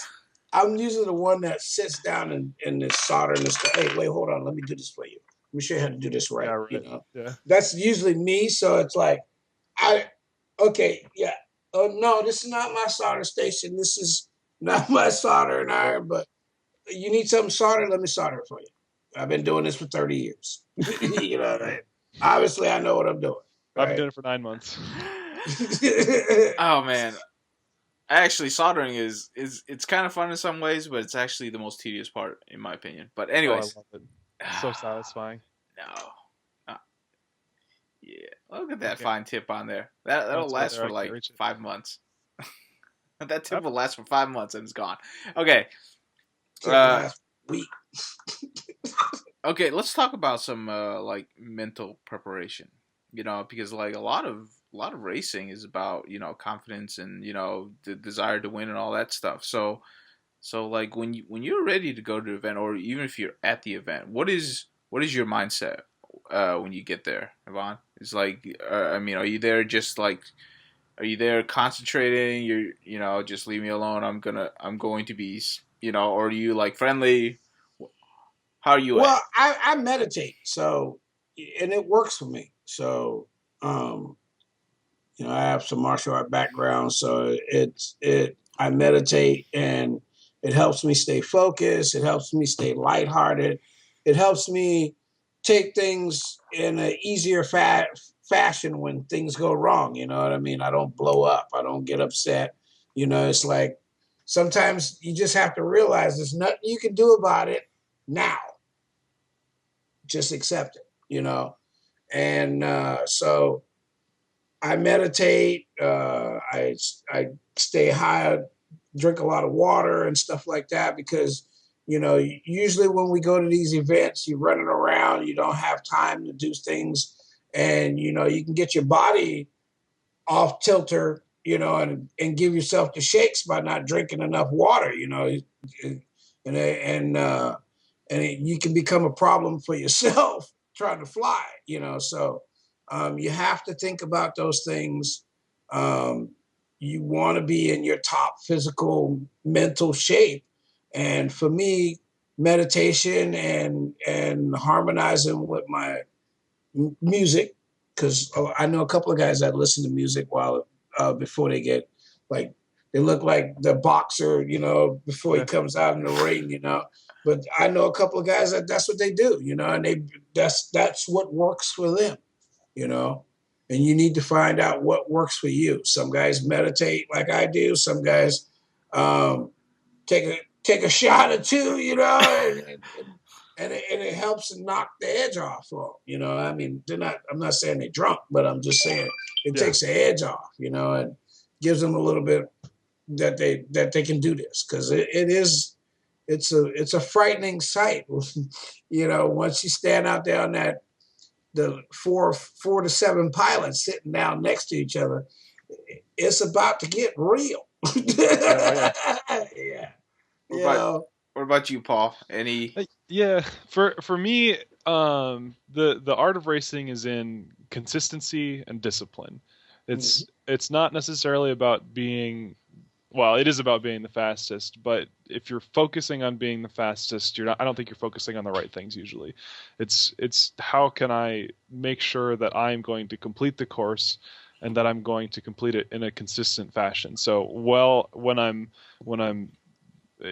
I'm usually the one that sits down and is soldering this stuff. Hey, wait, hold on. Let me do this for you. Let me show you how to do this right. Yeah, You right. know, Yeah. that's usually me. So it's like, okay, yeah. Oh no, this is not my solder station. This is not my soldering iron. But you need something soldered? Let me solder it for you. I've been doing this for 30 years. You know, right? Obviously, I know what I'm doing. I've been Right? doing it for 9 months. Oh man, actually, soldering is it's kind of fun in some ways, but it's actually the most tedious part in my opinion. But Oh, I anyways, love it. So satisfying. no, uh, yeah, look at that Okay. fine tip on there. That'll That's why last they're for like like reach it. 5 months. That tip Yep. will last for 5 months and it's gone. Okay, Last week. okay, let's talk about some like mental preparation. Because like a lot of racing is about confidence and the desire to win and all that stuff. So like when you're ready to go to the event, or even if you're at the event, what is your mindset when you get there, Yvonne? It's like I mean, are you there concentrating? Just leave me alone. I'm going to be or are you like friendly? How are you at? Well, I meditate, so and it works for me. So um, I have some martial art background, so I meditate and it helps me stay focused. It helps me stay lighthearted. It helps me take things in an easier fashion when things go wrong. You know what I mean? I don't blow up. I don't get upset. It's like sometimes you just have to realize there's nothing you can do about it now. Just accept it. And so I meditate. I stay high, drink a lot of water and stuff like that because usually when we go to these events, you're running around, you don't have time to do things, and you can get your body off tilter, and give yourself the shakes by not drinking enough water, and you can become a problem for yourself trying to fly, so you have to think about those things. um, you want to be in your top physical mental shape, and for me, meditation and harmonizing with my music, because I know a couple of guys that listen to music while before they get, like, they look like the boxer, before he Yeah. comes out in the ring. But I know a couple of guys that's what they do, and that's what works for them, you know. And you need to find out what works for you. Some guys meditate like I do. Some guys um, take a shot or two, and it helps knock the edge off of them. I mean, I'm not saying they're drunk, but I'm just saying it Yeah. takes the edge off, and gives them a little bit that they can do this, because it's a frightening sight. Once you stand out there on that, the four to seven pilots sitting down next to each other, it's about to get real. Yeah. Yeah. What You about know, what about you, Paul? Any? Yeah, for me, the art of racing is in consistency and discipline. It's not necessarily about being, well, it is about being the fastest, but if you're focusing on being the fastest, you're not. I don't think you're focusing on the right things usually. It's how can I make sure that I'm going to complete the course and that I'm going to complete it in a consistent fashion. So, well, when I'm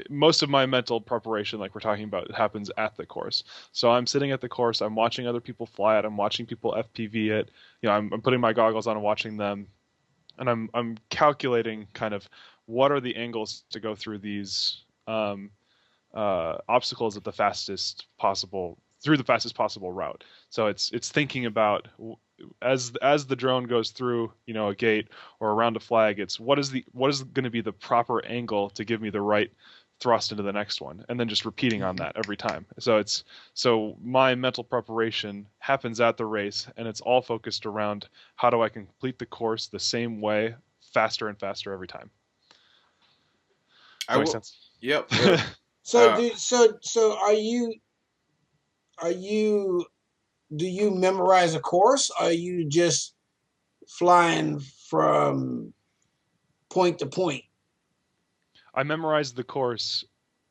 most of my mental preparation, like we're talking about, happens at the course. So I'm sitting at the course, I'm watching other people fly it, I'm watching people FPV it. I'm putting my goggles on and watching them, and I'm calculating kind of what are the angles to go through these obstacles at the fastest possible through the fastest possible route. So it's thinking about as the drone goes through, you know, a gate or around a flag, it's what is going to be the proper angle to give me the right thrust into the next one, and then just repeating on that every time. So my mental preparation happens at the race, and it's all focused around how do I complete the course the same way, faster and faster every time. Does that make sense? Yep. So are you do you memorize a course? Or are you just flying from point to point? I memorize the course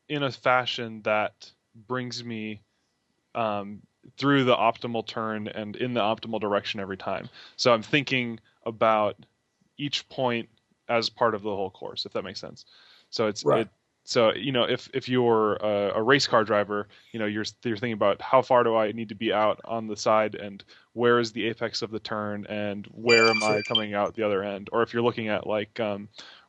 in a fashion that brings me through the optimal turn and in the optimal direction every time. So I'm thinking about each point as part of the whole course, if that makes sense. So Right. So you know, if you're a race car driver, you know, you're thinking about how far do I need to be out on the side, and where is the apex of the turn, and where am I coming out the other end. Or if you're looking at like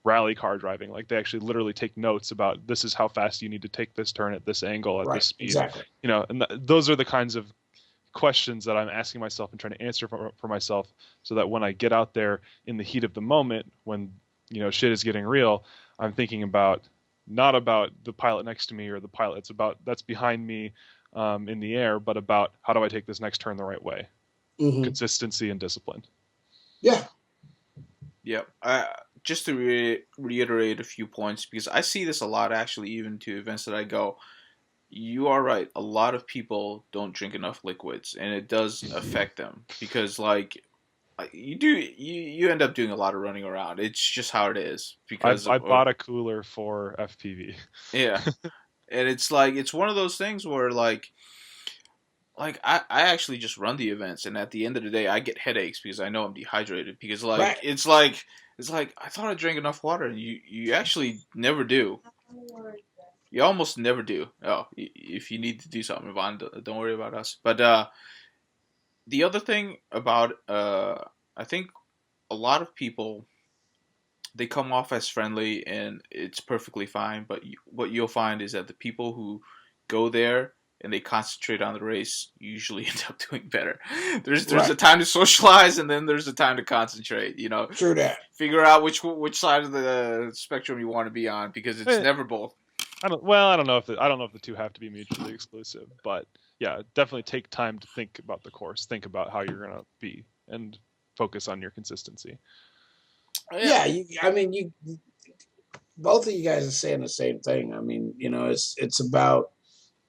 rally car driving, like they actually literally take notes about this is how fast you need to take this turn at this angle at Right. this speed. Exactly. You know, and those are the kinds of questions that I'm asking myself and trying to answer for myself, so that when I get out there in the heat of the moment, when you know shit is getting real, I'm thinking about not about the pilot next to me or the pilot that's behind me in the air, but about how do I take this next turn the right way. Mm-hmm. Consistency and discipline. Yeah. Yep. Just to reiterate a few points, because I see this a lot actually, even to events that I go. You are right. A lot of people don't drink enough liquids, and it does affect them because, like, you end up doing a lot of running around. It's just how it is because I bought a cooler for FPV. Yeah, and it's like it's one of those things where I actually just run the events, and at the end of the day, I get headaches because I know I'm dehydrated. Because Right. it's like I thought I drank enough water, and you actually never do. You almost never do. Oh, if you need to do something, Yvonne, don't worry about us. But the other thing about I think a lot of people, they come off as friendly and it's perfectly fine. But what you'll find is that the people who go there and they concentrate on the race usually end up doing better. There's Right. a time to socialize, and then there's a time to concentrate. You know, True that. figure out which side of the spectrum you want to be on, because it's never both. I don't know if the two have to be mutually exclusive, but yeah, definitely take time to think about the course, think about how you're gonna be, and focus on your consistency. Yeah. You both of you guys are saying the same thing. I mean, you know, it's about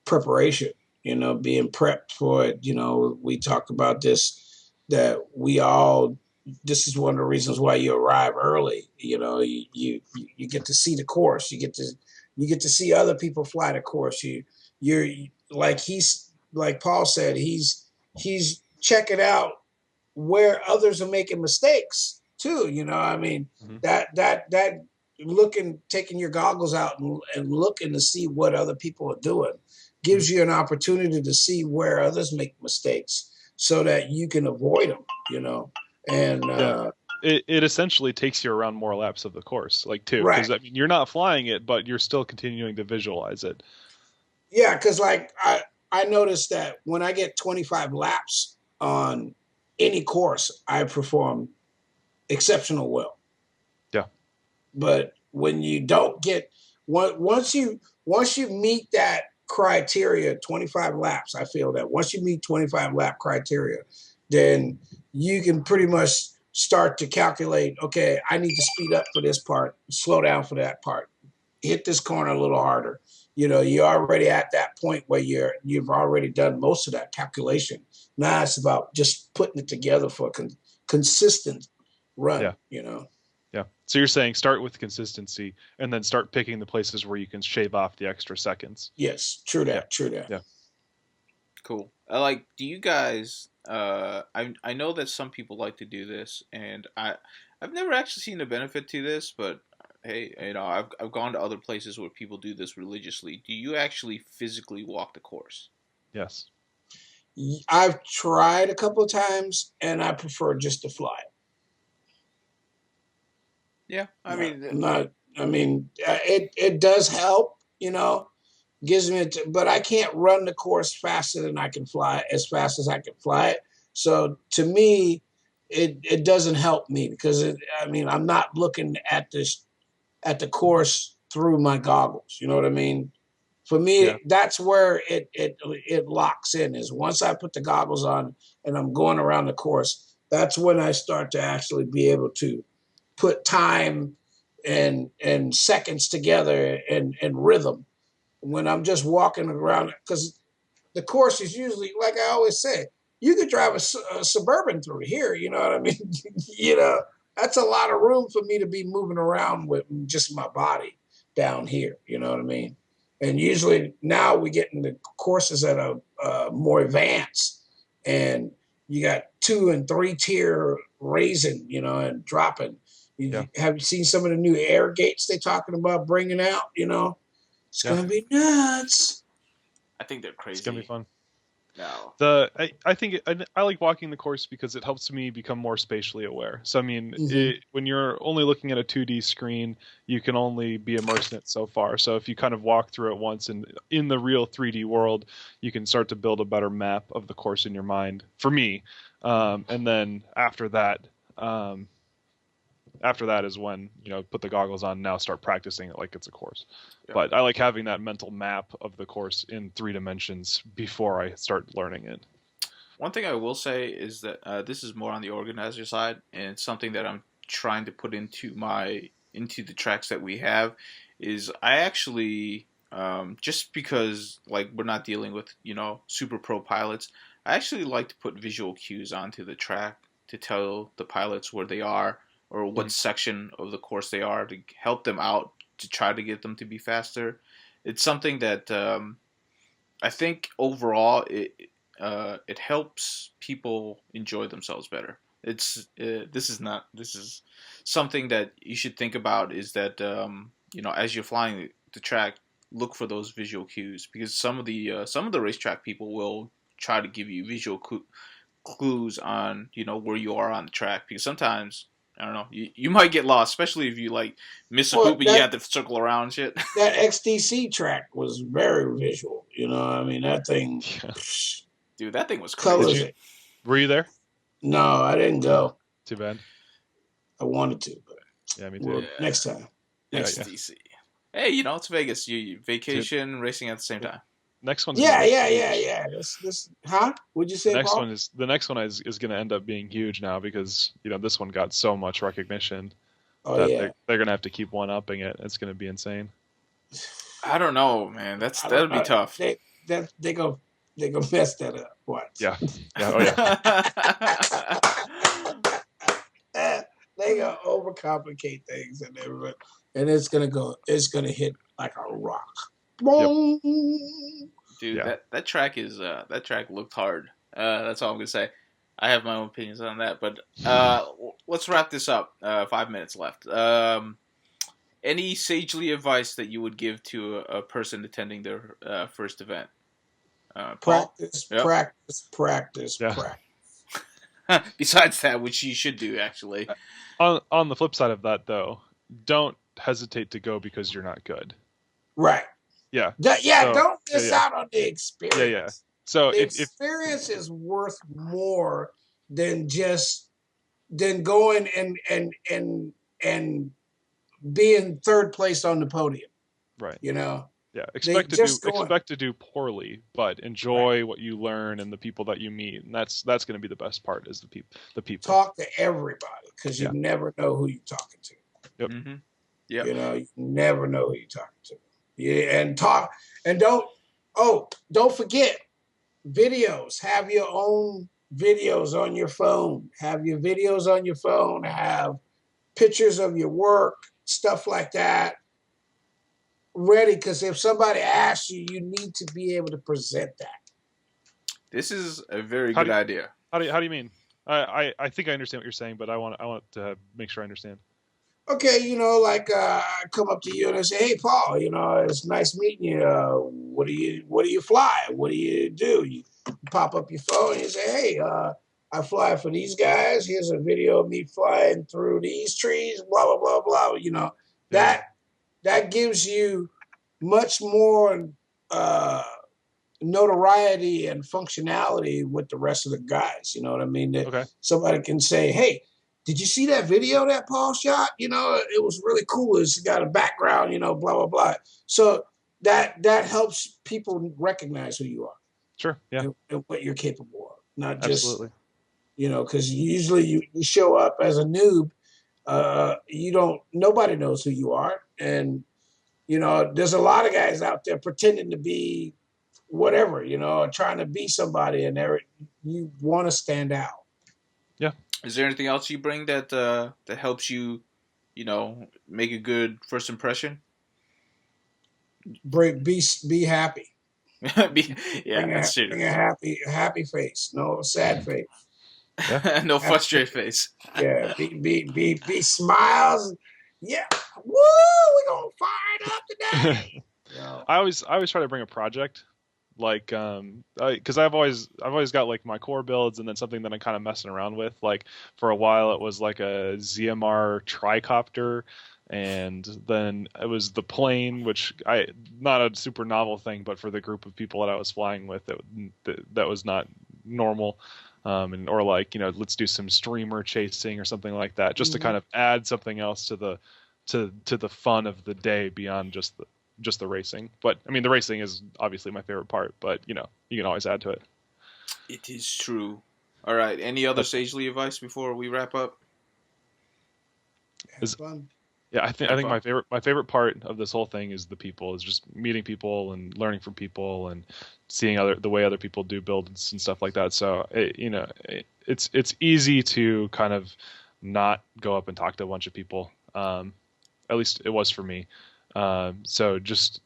preparation. You know, being prepped for it. You know, we talked about this, that we all. This is one of the reasons why you arrive early. You know, you get to see the course. You get to see other people fly the course. You're like Paul said, he's checking out where others are making mistakes too. You know, I mean, Mm-hmm. that looking, taking your goggles out and looking to see what other people are doing gives you an opportunity to see where others make mistakes so that you can avoid them. You know, and it essentially takes you around more laps of the course, like too, because right. I mean you're not flying it, but you're still continuing to visualize it. Yeah, because like I noticed that when I get 25 laps on any course, I perform exceptional well. Yeah. But when you don't get once you meet that criteria, 25 laps, I feel that once you meet 25 lap criteria, then you can pretty much start to calculate, okay, I need to speed up for this part, slow down for that part, hit this corner a little harder. You know, you're already at that point where you've already done most of that calculation. Now it's about just putting it together for a consistent run. Yeah. You know. Yeah. So you're saying start with consistency and then start picking the places where you can shave off the extra seconds. Yes, true that. Yeah. True that. Yeah. Cool. Do you guys? I know that some people like to do this, and I've never actually seen the benefit to this, but hey, you know, I've gone to other places where people do this religiously. Do you actually physically walk the course? Yes. I've tried a couple of times, and I prefer just to fly. Yeah, I mean, it does help, you know, gives me, but I can't run the course faster than I can fly, as fast as I can fly it. So to me, it doesn't help me because I mean, I'm not looking at the course through my goggles. You know what I mean? For me, Yeah. that's where it locks in. Is once I put the goggles on and I'm going around the course, that's when I start to actually be able to put time and seconds together and rhythm. When I'm just walking around, because the course is usually, like I always say, you could drive a Suburban through here. You know what I mean? You know, that's a lot of room for me to be moving around with just my body down here. You know what I mean? And usually now we get into courses that are more advanced, and you got 2 and 3 tier raising, you know, and dropping. Yeah. Have you seen some of the new air gates they're talking about bringing out? You know, it's Yeah. gonna be nuts. I think they're crazy. It's gonna be fun. No. I think I like walking the course because it helps me become more spatially aware. So I mean, when you're only looking at a 2D screen, you can only be immersed in it so far. So if you kind of walk through it once and in the real 3D world, you can start to build a better map of the course in your mind. For me, and then after that is when, you know, put the goggles on, now start practicing it like it's a course. Yeah. But I like having that mental map of the course in 3 dimensions before I start learning it. One thing I will say is that this is more on the organizer side, and it's something that I'm trying to put into the tracks that we have. Is I actually just because like we're not dealing with, you know, super pro pilots, I actually like to put visual cues onto the track to tell the pilots where they are or what section of the course they are to help them out to try to get them to be faster. It's something that I think overall it helps people enjoy themselves better. This is something that you should think about is that you know, as you're flying the track, look for those visual cues because some of the racetrack people will try to give you visual clues on, you know, where you are on the track because sometimes I don't know, you might get lost, especially if you like miss a hoop and you have to circle around and shit. That XDC track was very visual. You know, I mean that thing. Dude, that thing was Colors crazy. it. Were you there? No, I didn't go. Too bad. I wanted to, but Yeah, me too. well, next time. XDC. Hey, you know, it's Vegas. You vacation, racing at the same time. Next one's Yeah. This, huh? What'd you say, the next Paul? one is going to end up being huge now because, you know, this one got so much recognition that they're going to have to keep one upping it. It's going to be insane. I don't know, man. That'll be tough. They go mess that up. What? Yeah. Oh yeah. They gonna overcomplicate things and everything, and it's gonna hit like a rock. Yep. Dude, that track looked hard. That's all I'm gonna say. I have my own opinions on that, but let's wrap this up. 5 minutes left. Any sagely advice that you would give to a person attending their first event? Paul? Practice. Besides that, which you should do actually. On the flip side of that, though, don't hesitate to go because you're not good. Right. Yeah. Don't miss out on the experience. Yeah. So the experience is worth more than going and being third place on the podium. Right. You know. Yeah. Expect to do poorly, but enjoy what you learn and the people that you meet, and that's going to be the best part is the people. Talk to everybody because you never know who you're talking to. Yep. Mm-hmm. Yeah. You know, you never know who you're talking to. Yeah, and don't forget videos. Have your own videos on your phone. Have your videos on your phone. Have pictures of your work, stuff like that. Ready, because if somebody asks you, you need to be able to present that. This is a very good idea. How do you mean? I think I understand what you're saying, but I want to make sure I understand. Okay, you know, like I come up to you and I say, "Hey, Paul, you know, it's nice meeting you. What do you fly? What do you do?" You pop up your phone and you say, "Hey, I fly for these guys. Here's a video of me flying through these trees. Blah blah blah blah." You know, that gives you much more uh, notoriety and functionality with the rest of the guys. You know what I mean? That Okay. somebody can say, "Hey, did you see that video that Paul shot? You know, it was really cool. It's got a background. You know, blah blah blah." So that helps people recognize who you are Sure. Yeah. and what you're capable of, not just Absolutely. because usually you show up as a noob. You don't. Nobody knows who you are, and there's a lot of guys out there pretending to be whatever, trying to be somebody, and you want to stand out. Yeah. Is there anything else you bring that helps you, make a good first impression? Be happy. Yeah, that's true. Bring a happy face, no sad face. Yeah. No Happy frustrated face. face. Yeah, be smiles. Yeah, woo! We're gonna fire it up today. I always try to bring a project, like because I've always got like my core builds and then something that I'm kind of messing around with. Like for a while it was like a ZMR tricopter, and then it was the plane, which not a super novel thing, but for the group of people that I was flying with, that was not normal. Or like, let's do some streamer chasing or something like that, just to kind of add something else to the fun of the day beyond just the racing. But I mean, the racing is obviously my favorite part, but you can always add to it. It is true. All right. Any other sagely advice before we wrap up? Have fun. Yeah, I think my favorite part of this whole thing is the people, is just meeting people and learning from people and seeing the way other people do builds and stuff like that. So it's easy to kind of not go up and talk to a bunch of people. At least it was for me. So just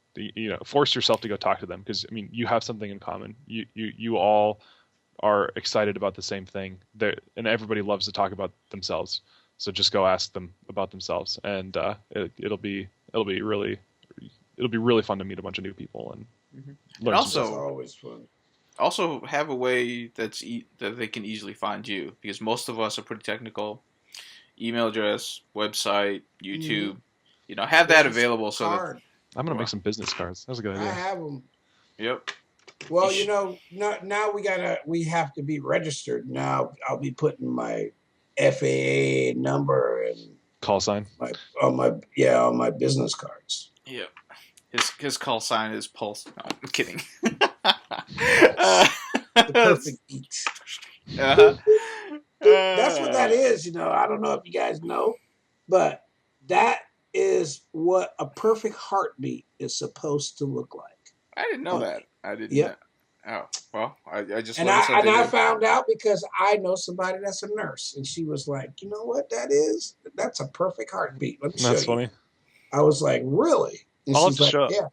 force yourself to go talk to them, because I mean, you have something in common. You all are excited about the same thing, and everybody loves to talk about themselves. So just go ask them about themselves, and it'll be really fun to meet a bunch of new people and learn. And also, It's always fun. Also have a way that they can easily find you, because most of us are pretty technical. Email address, website, YouTube. Have that available so that I'm gonna make some business cards. That's a good idea. I have them. Yep. Well, now we have to be registered. Now I'll be putting my FAA number and Call sign. on my business cards. Yep. His call sign is Pulse. No, I'm kidding. The perfect beat. That's what that is. I don't know if you guys know, but that is what a perfect heartbeat is supposed to look like. I didn't know that. I didn't. Yep. Oh, well, I just and learned something. I found out because I know somebody that's a nurse, and she was like, "You know what that is? That's a perfect heartbeat." Let me show you. That's funny. I was like, "Really?" And I'll she's like, show. "Yeah."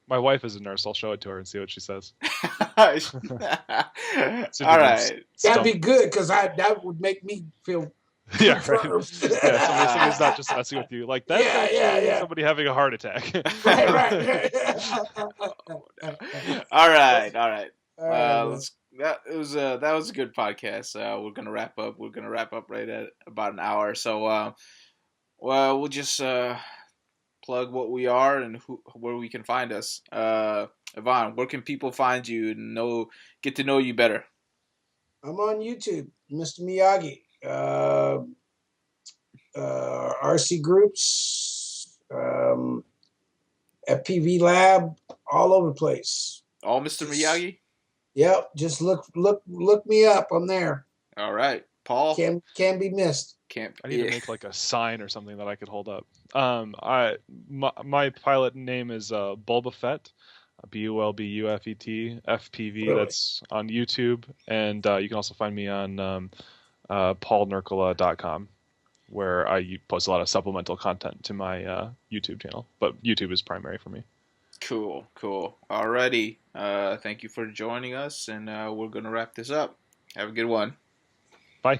My wife is a nurse. I'll show it to her and see what she says. All right. That'd be good, because that would make me feel yeah, right. Somebody's not just messing with you. Like, that's actually somebody having a heart attack. right. All right. That was a good podcast. We're gonna wrap up. We're gonna wrap up right at about an hour. So, we'll just plug what we are and where we can find us. Elvan, where can people find you and get to know you better? I'm on YouTube, Mr. Miyagi. RC groups, FPV lab, all over the place. All Mr. Miyagi? Yep, just look me up. I'm there. All right, Paul. Can be missed. I need to make like a sign or something that I could hold up. My pilot name is Bulbafett, Bulbufet, FPV. Really? That's on YouTube, and you can also find me on paulnercola.com, where I post a lot of supplemental content to my YouTube channel. But YouTube is primary for me. Cool. Alrighty. Thank you for joining us, and we're gonna wrap this up. Have a good one. Bye.